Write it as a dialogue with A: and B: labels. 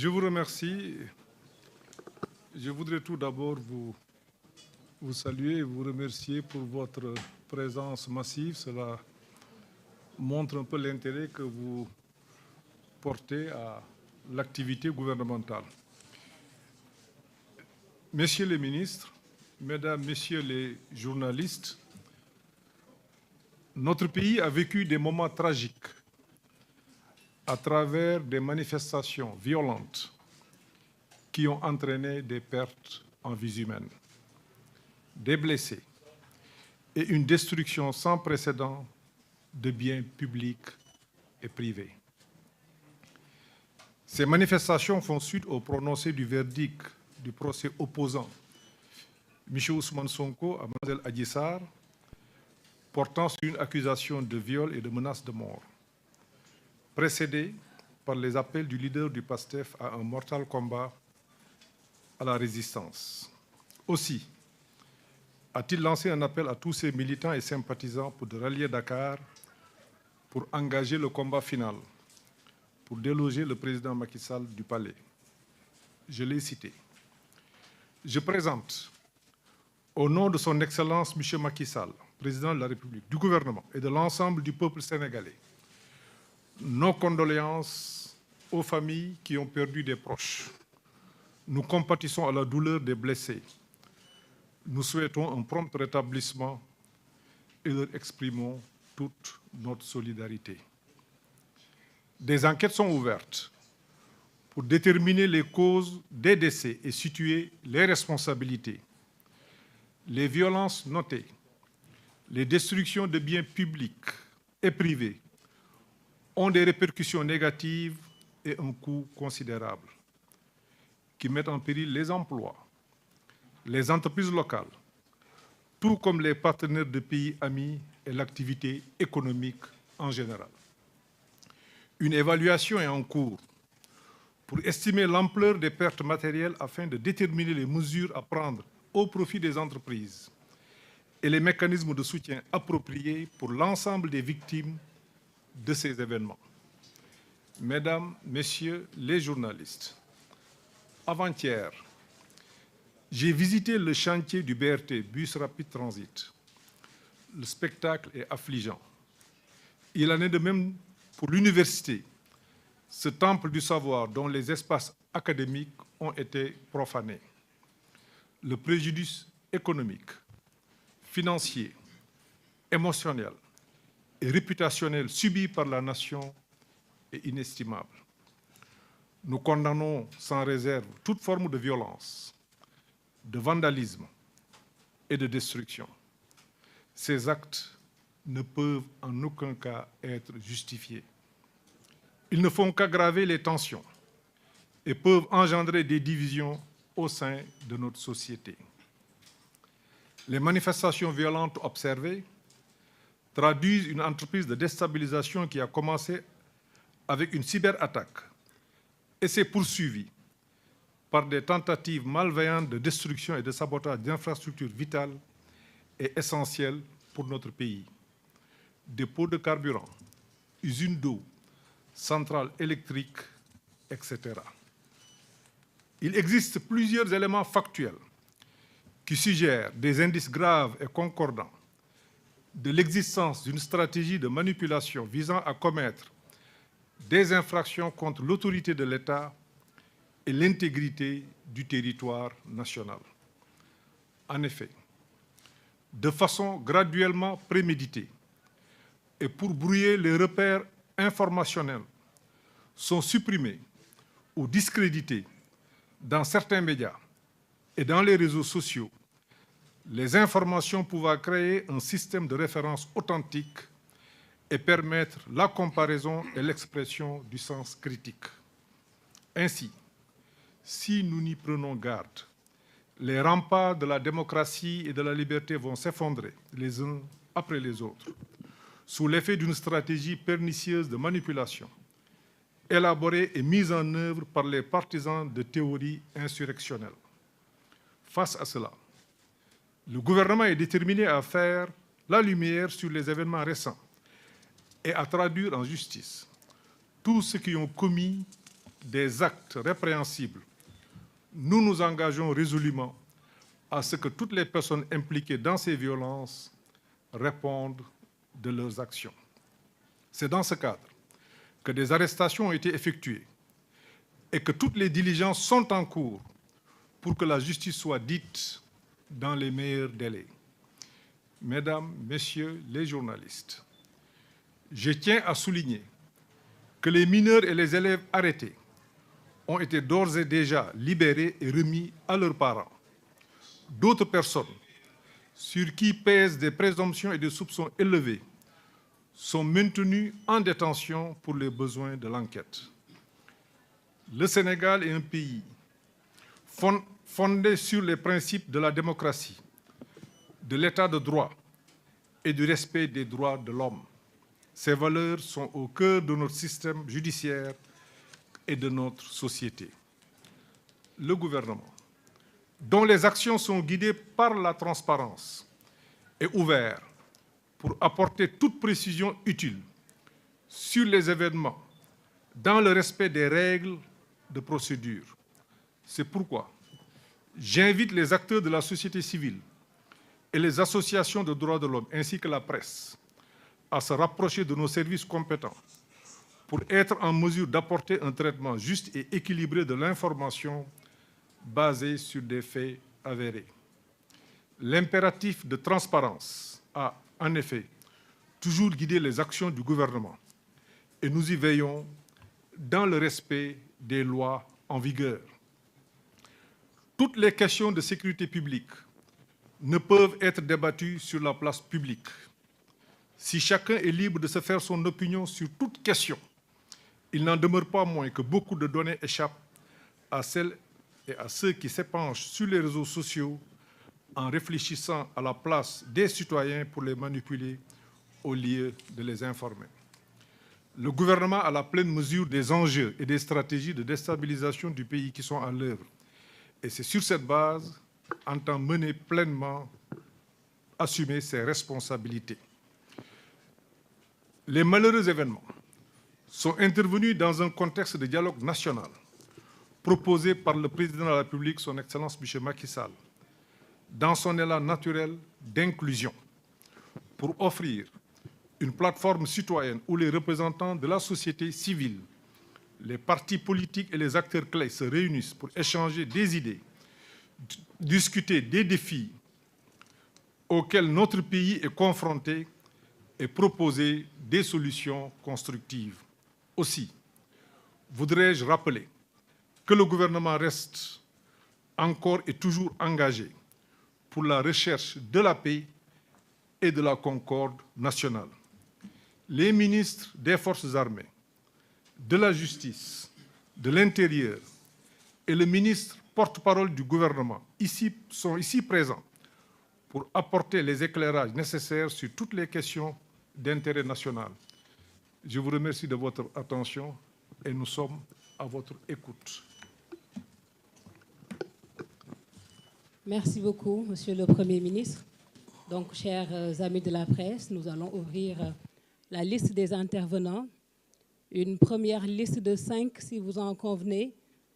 A: Je vous remercie. Je voudrais tout d'abord vous saluer et vous remercier pour votre présence massive. Cela montre un peu l'intérêt que vous portez à l'activité gouvernementale. Messieurs les ministres, Mesdames, Messieurs les journalistes, notre pays a vécu des moments tragiques à travers des manifestations violentes qui ont entraîné des pertes en vies humaines, des blessés et une destruction sans précédent de biens publics et privés. Ces manifestations font suite au prononcé du verdict du procès opposant M. Ousmane Sonko à Mlle Adji Sarr, portant sur une accusation de viol et de menace de mort, précédé par les appels du leader du PASTEF à un mortal combat à la résistance. Aussi, a-t-il lancé un appel à tous ses militants et sympathisants pour de rallier Dakar pour engager le combat final, pour déloger le président Macky Sall du palais. Je l'ai cité. Je présente, au nom de son Excellence M. Macky Sall, président de la République, du gouvernement et de l'ensemble du peuple sénégalais, nos condoléances aux familles qui ont perdu des proches. Nous compatissons à la douleur des blessés. Nous souhaitons un prompt rétablissement et leur exprimons toute notre solidarité. Des enquêtes sont ouvertes pour déterminer les causes des décès et situer les responsabilités. Les violences notées, les destructions de biens publics et privés ont des répercussions négatives et un coût considérable qui mettent en péril les emplois, les entreprises locales, tout comme les partenaires de pays amis et l'activité économique en général. Une évaluation est en cours pour estimer l'ampleur des pertes matérielles afin de déterminer les mesures à prendre au profit des entreprises et les mécanismes de soutien appropriés pour l'ensemble des victimes de ces événements. Mesdames, Messieurs les journalistes, avant-hier, j'ai visité le chantier du BRT, Bus Rapid Transit. Le spectacle est affligeant. Il en est de même pour l'université, ce temple du savoir dont les espaces académiques ont été profanés. Le préjudice économique, financier, émotionnel et réputationnel subi par la nation est inestimable. Nous condamnons sans réserve toute forme de violence, de vandalisme et de destruction. Ces actes ne peuvent en aucun cas être justifiés. Ils ne font qu'aggraver les tensions et peuvent engendrer des divisions au sein de notre société. Les manifestations violentes observées traduisent une entreprise de déstabilisation qui a commencé avec une cyberattaque et s'est poursuivie par des tentatives malveillantes de destruction et de sabotage d'infrastructures vitales et essentielles pour notre pays. Dépôts de carburant, usines d'eau, centrales électriques, etc. Il existe plusieurs éléments factuels qui suggèrent des indices graves et concordants de l'existence d'une stratégie de manipulation visant à commettre des infractions contre l'autorité de l'État et l'intégrité du territoire national. En effet, de façon graduellement préméditée et pour brouiller les repères informationnels, sont supprimés ou discrédités dans certains médias et dans les réseaux sociaux les informations pouvant créer un système de référence authentique et permettre la comparaison et l'expression du sens critique. Ainsi, si nous n'y prenons garde, les remparts de la démocratie et de la liberté vont s'effondrer les uns après les autres, sous l'effet d'une stratégie pernicieuse de manipulation, élaborée et mise en œuvre par les partisans de théories insurrectionnelles. Face à cela, le gouvernement est déterminé à faire la lumière sur les événements récents et à traduire en justice tous ceux qui ont commis des actes répréhensibles, nous nous engageons résolument à ce que toutes les personnes impliquées dans ces violences répondent de leurs actions. C'est dans ce cadre que des arrestations ont été effectuées et que toutes les diligences sont en cours pour que la justice soit dite dans les meilleurs délais. Mesdames, Messieurs les journalistes, je tiens à souligner que les mineurs et les élèves arrêtés ont été d'ores et déjà libérés et remis à leurs parents. D'autres personnes, sur qui pèsent des présomptions et des soupçons élevés, sont maintenues en détention pour les besoins de l'enquête. Le Sénégal est un pays fondé sur les principes de la démocratie, de l'état de droit et du respect des droits de l'homme. Ces valeurs sont au cœur de notre système judiciaire et de notre société. Le gouvernement, dont les actions sont guidées par la transparence, est ouvert pour apporter toute précision utile sur les événements dans le respect des règles de procédure. C'est pourquoi j'invite les acteurs de la société civile et les associations de droits de l'homme ainsi que la presse à se rapprocher de nos services compétents pour être en mesure d'apporter un traitement juste et équilibré de l'information basée sur des faits avérés. L'impératif de transparence a, en effet, toujours guidé les actions du gouvernement et nous y veillons dans le respect des lois en vigueur. Toutes les questions de sécurité publique ne peuvent être débattues sur la place publique. Si chacun est libre de se faire son opinion sur toute question, il n'en demeure pas moins que beaucoup de données échappent à celles et à ceux qui s'épanchent sur les réseaux sociaux en réfléchissant à la place des citoyens pour les manipuler au lieu de les informer. Le gouvernement a la pleine mesure des enjeux et des stratégies de déstabilisation du pays qui sont à l'œuvre. Et c'est sur cette base entend mener pleinement, assumer ses responsabilités. Les malheureux événements sont intervenus dans un contexte de dialogue national proposé par le président de la République, son Excellence M. Macky Sall, dans son élan naturel d'inclusion, pour offrir une plateforme citoyenne où les représentants de la société civile, les partis politiques et les acteurs clés se réunissent pour échanger des idées, discuter des défis auxquels notre pays est confronté et proposer des solutions constructives. Aussi, voudrais-je rappeler que le gouvernement reste encore et toujours engagé pour la recherche de la paix et de la concorde nationale. Les ministres des Forces armées, de la Justice, de l'Intérieur et le ministre porte-parole du gouvernement sont ici présents pour apporter les éclairages nécessaires sur toutes les questions d'intérêt national. Je vous remercie de votre attention et nous sommes à votre écoute.
B: Merci beaucoup, Monsieur le Premier ministre. Donc, chers amis de la presse, nous allons ouvrir la liste des intervenants. Une première liste de 5, si vous en convenez.